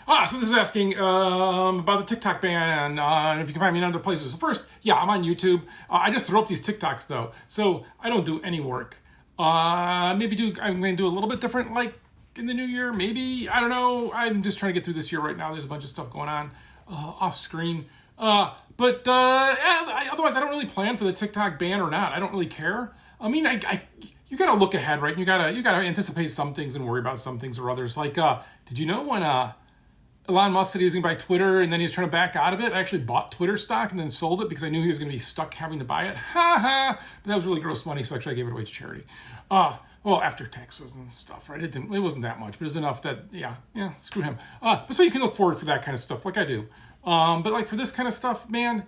So this is asking about the TikTok ban, and if you can find me in other places. So first, yeah, I'm on YouTube. I just throw up these TikToks though, so I don't do any work. Maybe I'm going to do a little bit different, like in the new year. Maybe, I don't know. I'm just trying to get through this year right now. There's a bunch of stuff going on off screen. Otherwise, I don't really plan for the TikTok ban or not. I don't really care. I mean, you gotta look ahead, right? You gotta anticipate some things and worry about some things or others. Like, did you know when Elon Musk said he was going to buy Twitter and then he was trying to back out of it? I actually bought Twitter stock and then sold it because I knew he was going to be stuck having to buy it. Ha ha! But that was really gross money, so actually I gave it away to charity. Well, after taxes and stuff, right? It wasn't that much, but it was enough that, yeah, screw him. But so you can look forward for that kind of stuff, like I do. But like for this kind of stuff, man,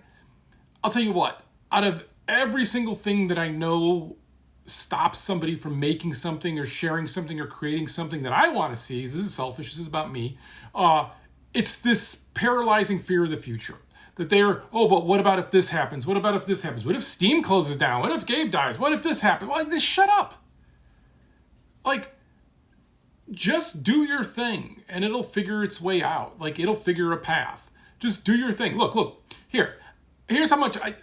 I'll tell you what. Out of every single thing that I know stops somebody from making something or sharing something or creating something that I want to see, this is selfish, this is about me, it's this paralyzing fear of the future. That they're, oh, but what about if this happens? What about if this happens? What if Steam closes down? What if Gabe dies? What if this happens? Like, this, shut up. Like, just do your thing and it'll figure its way out. Like, it'll figure a path. Just do your thing. Look, here's how much I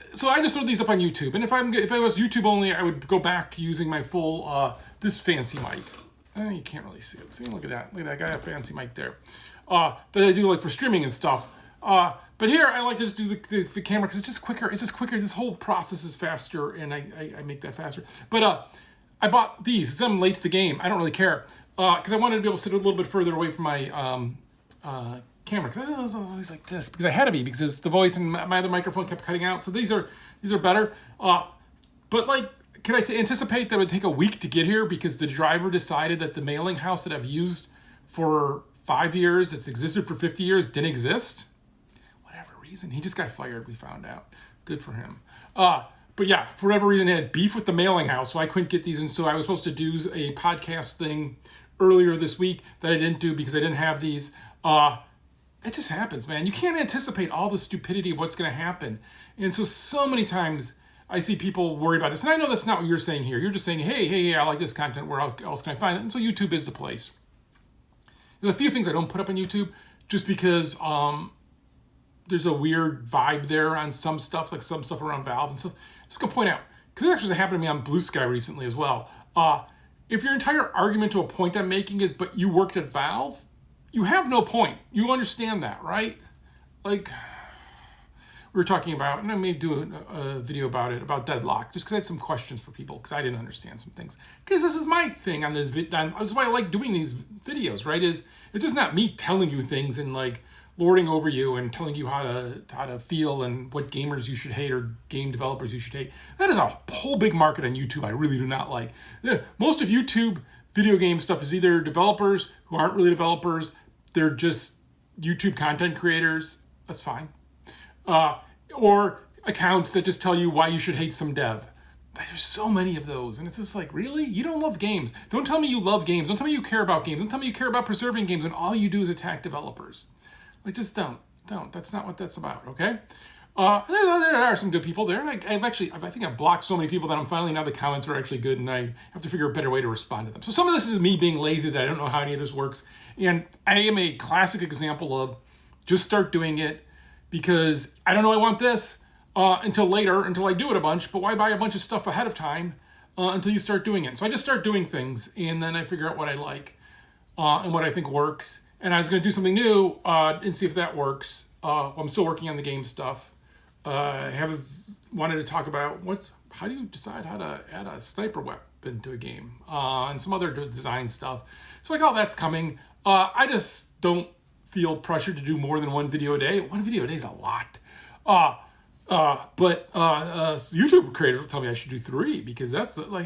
just throw these up on YouTube. And if I was YouTube only, I would go back using my full, this fancy mic. You can't really see it. See, look at that. Look at that guy, a fancy mic there. That I do like for streaming and stuff. But here I like to just do the camera because it's just quicker. It's just quicker. This whole process is faster, and I make that faster. But I bought these. Since I'm late to the game, I don't really care because I wanted to be able to sit a little bit further away from my camera. Because I was always like this because I had to be because the voice and my other microphone kept cutting out. So these are better. But like, can I anticipate that it would take a week to get here because the driver decided that the mailing house that I've used for 5 years, it's existed for 50 years, didn't exist? Whatever reason. He just got fired, we found out. Good for him. But yeah, for whatever reason, he had beef with the mailing house, so I couldn't get these. And so I was supposed to do a podcast thing earlier this week that I didn't do because I didn't have these. It just happens, man. You can't anticipate all the stupidity of what's going to happen. And so many times I see people worry about this. And I know that's not what you're saying here. You're just saying, hey, I like this content. Where else can I find it? And so YouTube is the place. There's a few things I don't put up on YouTube just because there's a weird vibe there on some stuff, like some stuff around Valve and stuff. Just gonna point out, because it actually happened to me on Blue Sky recently as well. If your entire argument to a point I'm making is, but you worked at Valve, you have no point. You understand that, right? Like, we were talking about, and I may do a video about it, about Deadlock, just because I had some questions for people, because I didn't understand some things. Because this is my thing on this video. That's why I like doing these videos, right? It's just not me telling you things and like lording over you and telling you how to feel and what gamers you should hate or game developers you should hate. That is a whole big market on YouTube I really do not like. Most of YouTube video game stuff is either developers who aren't really developers, they're just YouTube content creators. That's fine. Or accounts that just tell you why you should hate some dev. There's so many of those, and it's just like, really? You don't love games. Don't tell me you love games. Don't tell me you care about games. Don't tell me you care about preserving games when all you do is attack developers. Like, just don't. That's not what that's about, okay? There are some good people there, and I think I've blocked so many people that I'm finally, now the comments are actually good, and I have to figure a better way to respond to them. So some of this is me being lazy that I don't know how any of this works, and I am a classic example of just start doing it, because I don't know I want this until later, until I do it a bunch, but why buy a bunch of stuff ahead of time until you start doing it? So I just start doing things, and then I figure out what I like and what I think works. And I was going to do something new and see if that works. I'm still working on the game stuff. Wanted to talk about how do you decide how to add a sniper weapon to a game and some other design stuff. So like, that's coming. I just don't feel pressured to do more than one video a day. One video a day is a lot. But YouTube creators will tell me I should do 3 because that's like,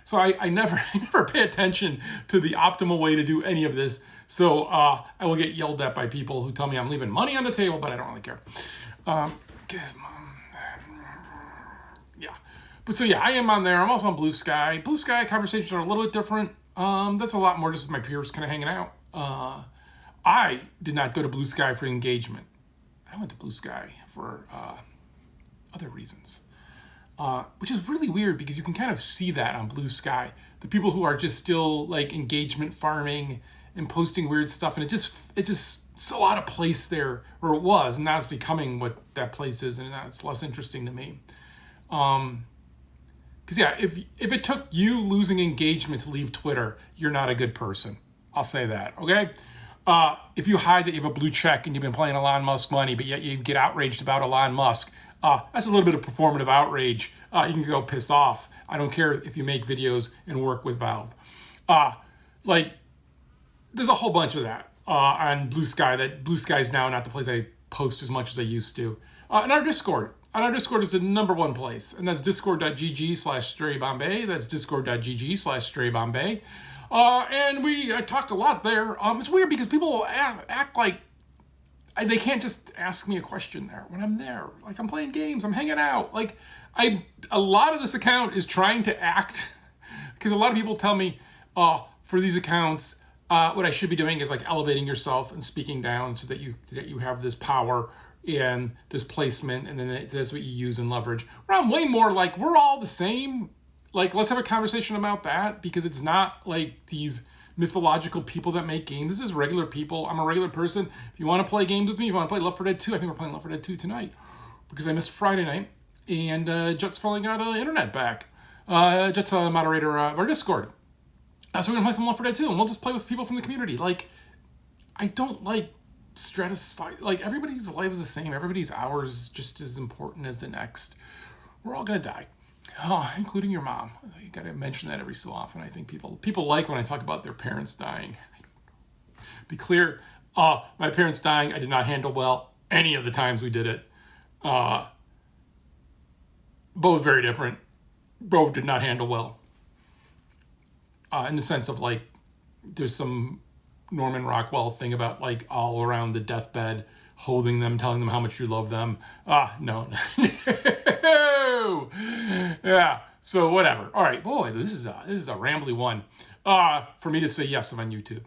so I never pay attention to the optimal way to do any of this. So I will get yelled at by people who tell me I'm leaving money on the table, but I don't really care. Yeah. But so yeah, I am on there. I'm also on Blue Sky. Blue Sky conversations are a little bit different. That's a lot more just with my peers kind of hanging out. I did not go to Blue Sky for engagement. I went to Blue Sky for other reasons. Which is really weird because you can kind of see that on Blue Sky. The people who are just still like engagement farming and posting weird stuff, and it just so out of place there, or it was, and now it's becoming what that place is, and now it's less interesting to me. Because yeah, if it took you losing engagement to leave Twitter, you're not a good person. I'll say that, okay? If you hide that you have a blue check and you've been playing Elon Musk money, but yet you get outraged about Elon Musk, that's a little bit of performative outrage. You can go piss off. I don't care if you make videos and work with Valve. Like, there's a whole bunch of that on Blue Sky. That Blue Sky is now not the place I post as much as I used to. And our Discord. And our Discord is the #1 place. And that's discord.gg/StrayBombay. That's discord.gg/StrayBombay. And I talk a lot there. It's weird because people act like they can't just ask me a question there when I'm there. Like, I'm playing games, I'm hanging out. Like, a lot of this account is trying to act, because a lot of people tell me, for these accounts, what I should be doing is like elevating yourself and speaking down so that you have this power and this placement, and then that's what you use and leverage. Where I'm way more like, we're all the same. Like, let's have a conversation about that, because it's not like these mythological people that make games. This is regular people. I'm a regular person. If you want to play games with me, if you want to play Left 4 Dead 2, I think we're playing Left 4 Dead 2 tonight, because I missed Friday night, and Jet's finally got internet back. Jet's a moderator of our Discord. So we're going to play some Left 4 Dead 2, and we'll just play with people from the community. Like, I don't like stratify. Like, everybody's life is the same. Everybody's hours just as important as the next. We're all going to die. Including your mom. You got to mention that every so often. I think people like when I talk about their parents dying. Be clear, my parents dying, I did not handle well any of the times we did it. Both very different. Both did not handle well. In the sense of, like, there's some Norman Rockwell thing about, like, all around the deathbed, holding them, telling them how much you love them. No. Yeah, so whatever. All right, boy, this is a rambly one. For me to say yes, I'm on YouTube.